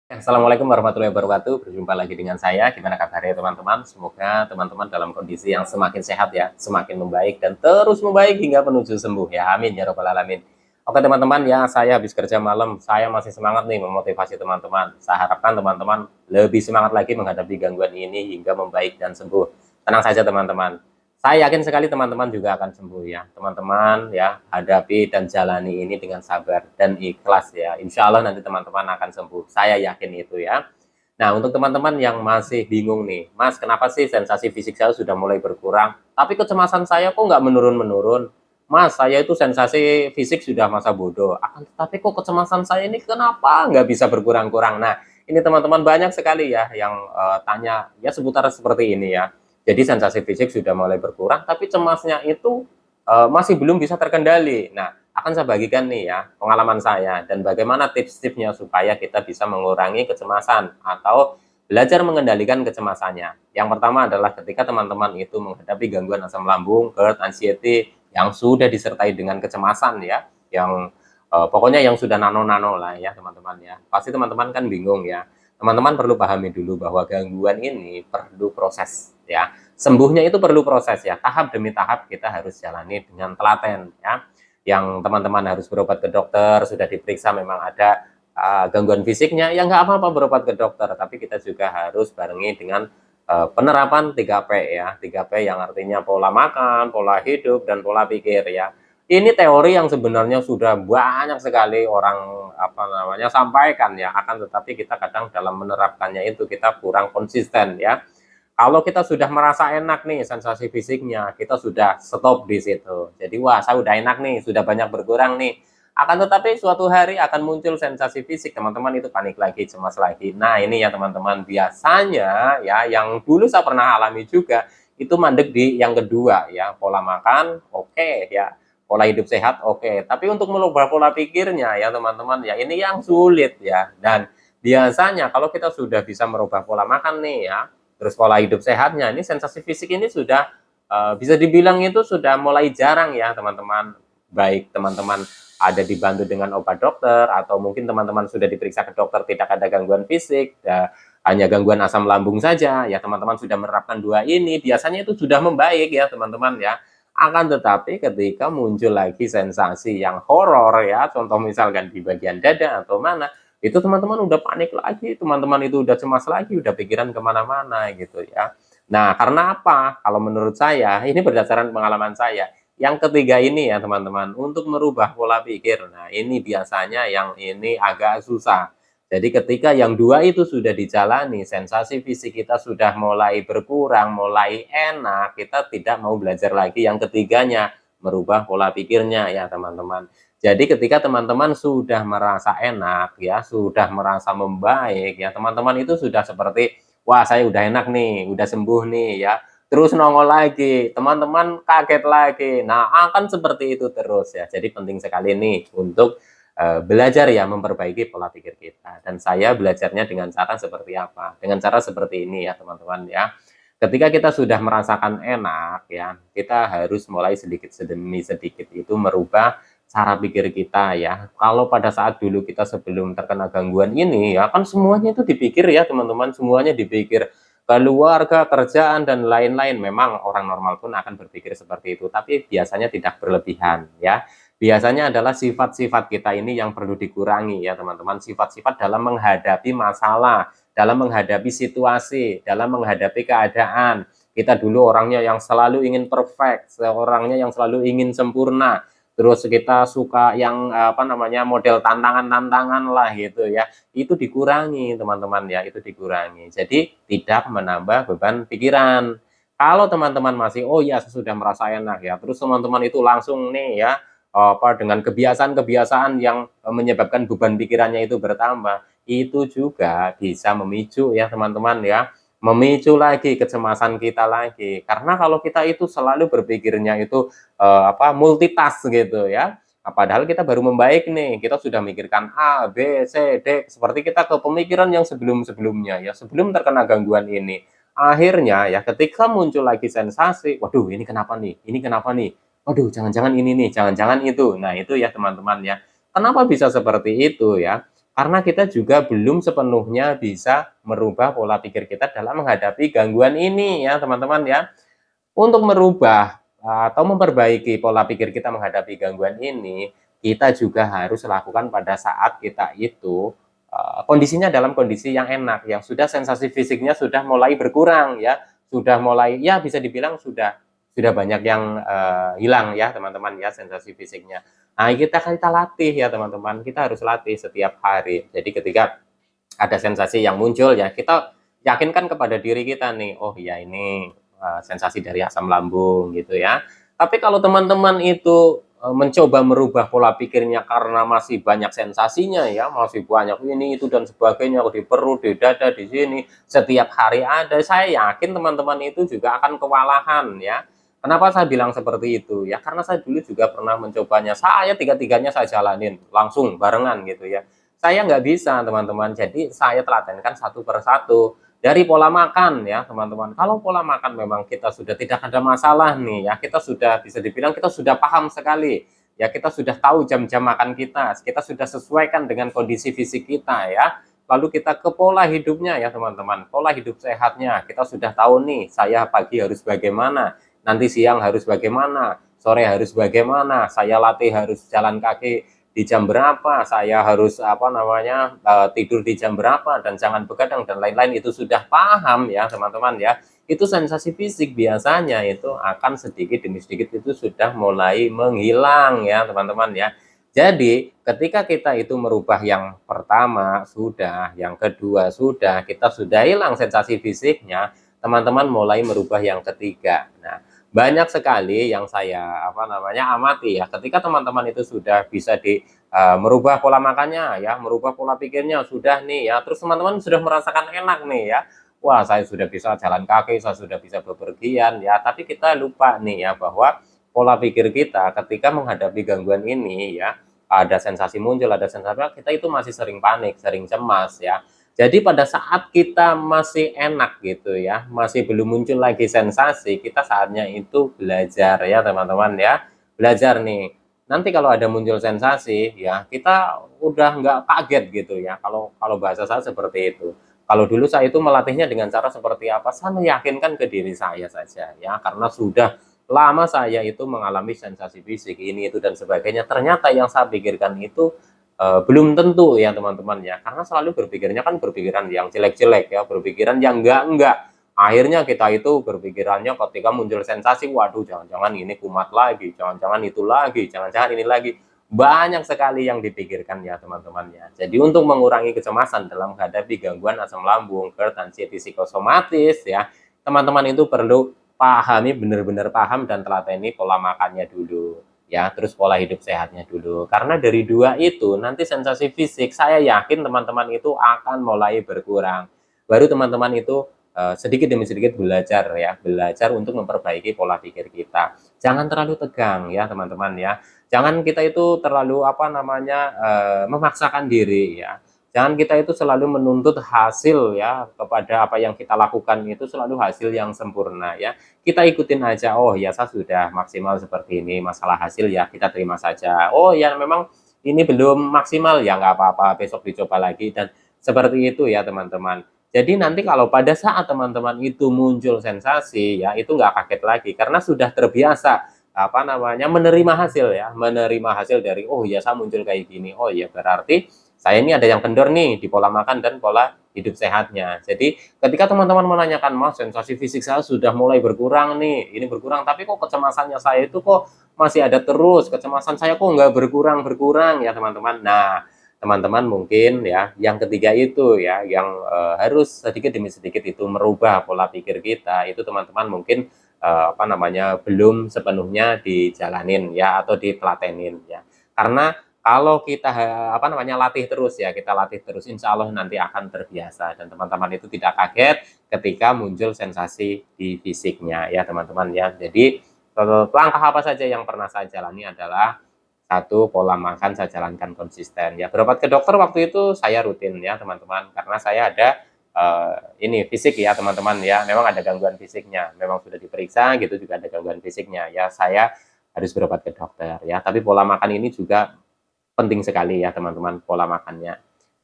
Assalamualaikum warahmatullahi wabarakatuh. Berjumpa lagi dengan saya. Gimana kabarnya teman-teman? Semoga teman-teman dalam kondisi yang semakin sehat ya, semakin membaik dan terus membaik hingga menuju sembuh ya. Amin ya robbal alamin. Oke teman-teman ya, saya habis kerja malam, saya masih semangat nih memotivasi teman-teman. Saya harapkan teman-teman lebih semangat lagi menghadapi gangguan ini hingga membaik dan sembuh. Tenang saja teman-teman. Saya yakin sekali teman-teman juga akan sembuh ya. Teman-teman ya, hadapi dan jalani ini dengan sabar dan ikhlas ya. Insya Allah nanti teman-teman akan sembuh. Saya yakin itu ya. Nah, untuk teman-teman yang masih bingung nih, Mas, kenapa sih sensasi fisik saya sudah mulai berkurang, tapi kecemasan saya kok nggak menurun-menurun? Mas, saya itu sensasi fisik sudah masa bodoh, akan tetapi kok kecemasan saya ini kenapa nggak bisa berkurang-kurang? Nah, ini teman-teman banyak sekali ya yang tanya ya seputar seperti ini ya. Jadi sensasi fisik sudah mulai berkurang, tapi cemasnya itu masih belum bisa terkendali. Nah, akan saya bagikan nih ya pengalaman saya dan bagaimana tips-tipsnya supaya kita bisa mengurangi kecemasan atau belajar mengendalikan kecemasannya. Yang pertama adalah ketika teman-teman itu menghadapi gangguan asam lambung, GERD, anxiety yang sudah disertai dengan kecemasan ya, yang pokoknya yang sudah nano-nano lah ya teman-teman ya. Pasti teman-teman kan bingung ya. Teman-teman perlu pahami dulu bahwa gangguan ini perlu proses ya. Sembuhnya itu perlu proses ya. Tahap demi tahap kita harus jalani dengan telaten ya. Yang teman-teman harus berobat ke dokter, sudah diperiksa memang ada gangguan fisiknya, ya nggak apa-apa berobat ke dokter. Tapi kita juga harus barengi dengan penerapan 3P ya. 3P yang artinya pola makan, pola hidup, dan pola pikir ya. Ini teori yang sebenarnya sudah banyak sekali orang sampaikan ya, akan tetapi kita kadang dalam menerapkannya itu kita kurang konsisten ya. Kalau kita sudah merasa enak nih sensasi fisiknya, kita sudah stop di situ. Jadi wah saya udah enak nih, sudah banyak berkurang nih. Akan tetapi suatu hari akan muncul sensasi fisik, teman-teman itu panik lagi, cemas lagi. Nah ini ya teman-teman, biasanya ya yang dulu saya pernah alami juga, itu mandek di yang kedua ya, pola makan oke ya, pola hidup sehat oke. Tapi untuk merubah pola pikirnya ya teman-teman ya, ini yang sulit ya. Dan biasanya kalau kita sudah bisa merubah pola makan nih ya, terus pola hidup sehatnya, ini sensasi fisik ini sudah bisa dibilang itu sudah mulai jarang ya teman-teman. Baik teman-teman ada dibantu dengan obat dokter atau mungkin teman-teman sudah diperiksa ke dokter tidak ada gangguan fisik, ya, hanya gangguan asam lambung saja, ya teman-teman sudah menerapkan dua ini, biasanya itu sudah membaik ya teman-teman ya. Akan tetapi ketika muncul lagi sensasi yang horor ya, contoh misalkan di bagian dada atau mana, itu teman-teman udah panik lagi, teman-teman itu udah cemas lagi, udah pikiran kemana-mana gitu ya. Nah, karena apa? Kalau menurut saya, ini berdasarkan pengalaman saya. Yang ketiga ini ya teman-teman, untuk merubah pola pikir. Nah, ini biasanya yang ini agak susah. Jadi ketika yang dua itu sudah dijalani, sensasi fisik kita sudah mulai berkurang, mulai enak, kita tidak mau belajar lagi yang ketiganya, merubah pola pikirnya ya teman-teman. Jadi ketika teman-teman sudah merasa enak ya, sudah merasa membaik ya, teman-teman itu sudah seperti, "Wah, saya udah enak nih, udah sembuh nih," ya. Terus nongol lagi, teman-teman kaget lagi. Nah, akan seperti itu terus ya. Jadi penting sekali nih untuk belajar ya memperbaiki pola pikir kita. Dan saya belajarnya dengan cara seperti apa? Dengan cara seperti ini ya, teman-teman ya. Ketika kita sudah merasakan enak ya, kita harus mulai sedikit demi sedikit itu merubah cara pikir kita ya. Kalau pada saat dulu kita sebelum terkena gangguan ini ya kan semuanya itu dipikir ya teman-teman, semuanya dipikir. Keluarga, kerjaan, dan lain-lain. Memang orang normal pun akan berpikir seperti itu, tapi biasanya tidak berlebihan ya. Biasanya adalah sifat-sifat kita ini yang perlu dikurangi ya teman-teman. Sifat-sifat dalam menghadapi masalah, dalam menghadapi situasi, dalam menghadapi keadaan. Kita dulu orangnya yang selalu ingin perfect, orangnya yang selalu ingin sempurna. Terus kita suka yang model tantangan-tantangan lah gitu ya. Itu dikurangi teman-teman ya, itu dikurangi. Jadi tidak menambah beban pikiran. Kalau teman-teman masih, oh ya sudah merasa enak ya, terus teman-teman itu langsung nih ya, dengan kebiasaan-kebiasaan yang menyebabkan beban pikirannya itu bertambah, itu juga bisa memicu ya teman-teman ya, memicu lagi kecemasan kita lagi. Karena kalau kita itu selalu berpikirnya itu multitask gitu ya. Padahal kita baru membaik nih, kita sudah mikirkan A, B, C, D, seperti kita ke pemikiran yang sebelum-sebelumnya ya, sebelum terkena gangguan ini. Akhirnya ya ketika muncul lagi sensasi, waduh ini kenapa nih? Ini kenapa nih? Waduh jangan-jangan ini nih, jangan-jangan itu. Nah itu ya teman-teman ya. Kenapa bisa seperti itu ya? karena kita juga belum sepenuhnya bisa merubah pola pikir kita dalam menghadapi gangguan ini ya teman-teman ya. Untuk merubah atau memperbaiki pola pikir kita menghadapi gangguan ini, kita juga harus lakukan pada saat kita itu kondisinya dalam kondisi yang enak, yang sudah sensasi fisiknya sudah mulai berkurang ya, sudah mulai ya bisa dibilang sudah banyak yang hilang ya teman-teman ya sensasi fisiknya. Nah, kita latih ya teman-teman, kita harus latih setiap hari. Jadi ketika ada sensasi yang muncul ya, kita yakinkan kepada diri kita nih, oh ya ini sensasi dari asam lambung gitu ya. Tapi kalau teman-teman itu mencoba merubah pola pikirnya karena masih banyak sensasinya ya, masih banyak ini itu dan sebagainya di perut, di dada, di sini setiap hari ada. Saya yakin teman-teman itu juga akan kewalahan ya. Kenapa saya bilang seperti itu ya? Karena saya dulu juga pernah mencobanya. Saya tiga-tiganya saya jalanin langsung barengan gitu ya. Saya nggak bisa teman-teman. Jadi saya telatenkan satu per satu. Dari pola makan ya teman-teman, kalau pola makan memang kita sudah tidak ada masalah nih ya, kita sudah bisa dibilang kita sudah paham sekali, ya kita sudah tahu jam-jam makan kita sudah sesuaikan dengan kondisi fisik kita ya. Lalu kita ke pola hidupnya ya teman-teman, pola hidup sehatnya, kita sudah tahu nih, saya pagi harus bagaimana, nanti siang harus bagaimana, sore harus bagaimana, saya latih harus jalan kaki di jam berapa, saya harus tidur di jam berapa dan jangan begadang dan lain-lain itu sudah paham ya teman-teman ya. Itu sensasi fisik biasanya itu akan sedikit demi sedikit itu sudah mulai menghilang ya teman-teman ya. Jadi ketika kita itu merubah yang pertama sudah, yang kedua sudah, kita sudah hilang sensasi fisiknya, teman-teman mulai merubah yang ketiga. Nah, banyak sekali yang saya amati ya, ketika teman-teman itu sudah bisa merubah pola makannya ya, merubah pola pikirnya sudah nih ya, terus teman-teman sudah merasakan enak nih ya. Wah, saya sudah bisa jalan kaki, saya sudah bisa bepergian ya, tapi kita lupa nih ya bahwa pola pikir kita ketika menghadapi gangguan ini ya, ada sensasi muncul, ada sensasi kita itu masih sering panik, sering cemas ya. Jadi pada saat kita masih enak gitu ya, masih belum muncul lagi sensasi, kita saatnya itu belajar ya teman-teman ya. Belajar nih. Nanti kalau ada muncul sensasi ya, kita udah nggak kaget gitu ya. Kalau kalau bahasa saya seperti itu. Kalau dulu saya itu melatihnya dengan cara seperti apa? Saya meyakinkan ke diri saya saja ya, karena sudah lama saya itu mengalami sensasi fisik ini itu dan sebagainya. Ternyata yang saya pikirkan itu belum tentu ya teman-teman ya, karena selalu berpikirnya kan berpikiran yang jelek-jelek ya, berpikiran yang enggak. Akhirnya kita itu berpikirannya ketika muncul sensasi, waduh jangan-jangan ini kumat lagi, jangan-jangan itu lagi, jangan-jangan ini lagi. Banyak sekali yang dipikirkan ya teman-teman ya. Jadi untuk mengurangi kecemasan dalam menghadapi gangguan asam lambung, GERD, anxiety psikosomatis ya, teman-teman itu perlu pahami, benar-benar paham dan telateni pola makannya dulu ya, terus pola hidup sehatnya dulu. Karena dari dua itu nanti sensasi fisik saya yakin teman-teman itu akan mulai berkurang. Baru teman-teman itu sedikit demi sedikit belajar ya, belajar untuk memperbaiki pola pikir kita. Jangan terlalu tegang ya teman-teman ya. Jangan kita itu terlalu memaksakan diri ya. Jangan kita itu selalu menuntut hasil ya, kepada apa yang kita lakukan itu selalu hasil yang sempurna ya. Kita ikutin aja, oh ya saya sudah maksimal seperti ini, masalah hasil ya kita terima saja. Oh ya memang ini belum maksimal ya nggak apa-apa, besok dicoba lagi dan seperti itu ya teman-teman. Jadi nanti kalau pada saat teman-teman itu muncul sensasi ya itu nggak kaget lagi karena sudah terbiasa menerima hasil ya, menerima hasil dari oh ya saya muncul kayak gini, oh ya berarti saya ini ada yang kendor nih di pola makan dan pola hidup sehatnya. Jadi ketika teman-teman menanyakan, Mas sensasi fisik saya sudah mulai berkurang nih, ini berkurang, tapi kok kecemasannya saya itu kok masih ada terus, kecemasan saya kok nggak berkurang-berkurang ya teman-teman. Nah, teman-teman mungkin ya, yang ketiga itu ya, yang harus sedikit demi sedikit itu merubah pola pikir kita, itu teman-teman mungkin belum sepenuhnya dijalanin ya atau ditelatenin ya. Karena kalau kita latih terus ya, kita latih terus, insya Allah nanti akan terbiasa dan teman-teman itu tidak kaget ketika muncul sensasi di fisiknya ya teman-teman ya. Jadi langkah apa saja yang pernah saya jalani adalah satu, pola makan saya jalankan konsisten ya. Berobat ke dokter waktu itu saya rutin ya teman-teman, karena saya ada ini fisik ya teman-teman ya, memang ada gangguan fisiknya, memang sudah diperiksa gitu juga ada gangguan fisiknya ya, saya harus berobat ke dokter ya. Tapi pola makan ini juga penting sekali ya teman-teman, pola makannya.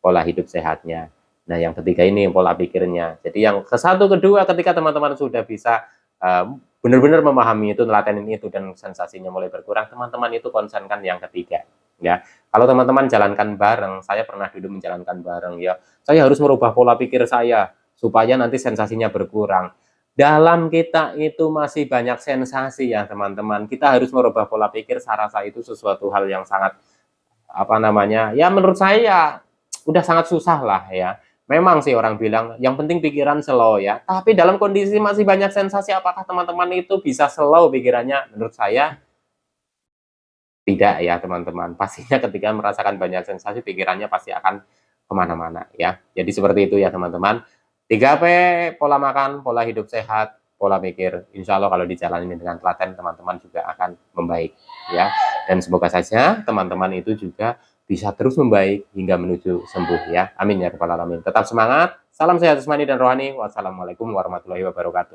pola hidup sehatnya. Nah, yang ketiga ini pola pikirnya. Jadi yang ke satu, kedua, ketika teman-teman sudah bisa benar-benar memahami itu, nelatenin itu, dan sensasinya mulai berkurang, teman-teman itu konsenkan yang ketiga. Ya, kalau teman-teman jalankan bareng, saya pernah dulu menjalankan bareng ya. Saya harus merubah pola pikir saya supaya nanti sensasinya berkurang. Dalam kita itu masih banyak sensasi ya teman-teman. Kita harus merubah pola pikir, saya rasa itu sesuatu hal yang sangat apa namanya? Ya menurut saya udah sangat susah lah ya. Memang sih orang bilang yang penting pikiran slow ya. Tapi dalam kondisi masih banyak sensasi, apakah teman-teman itu bisa slow pikirannya? Menurut saya tidak ya teman-teman. Pastinya ketika merasakan banyak sensasi, pikirannya pasti akan kemana-mana ya. Jadi seperti itu ya teman-teman. 3P, pola makan, pola hidup sehat, pola pikir. Insya Allah kalau dijalani dengan telaten, teman-teman juga akan membaik ya. Dan semoga saja teman-teman itu juga bisa terus membaik hingga menuju sembuh ya. Amin ya rabbal alamin. Tetap semangat. Salam sehat jasmani dan rohani. Wassalamualaikum warahmatullahi wabarakatuh.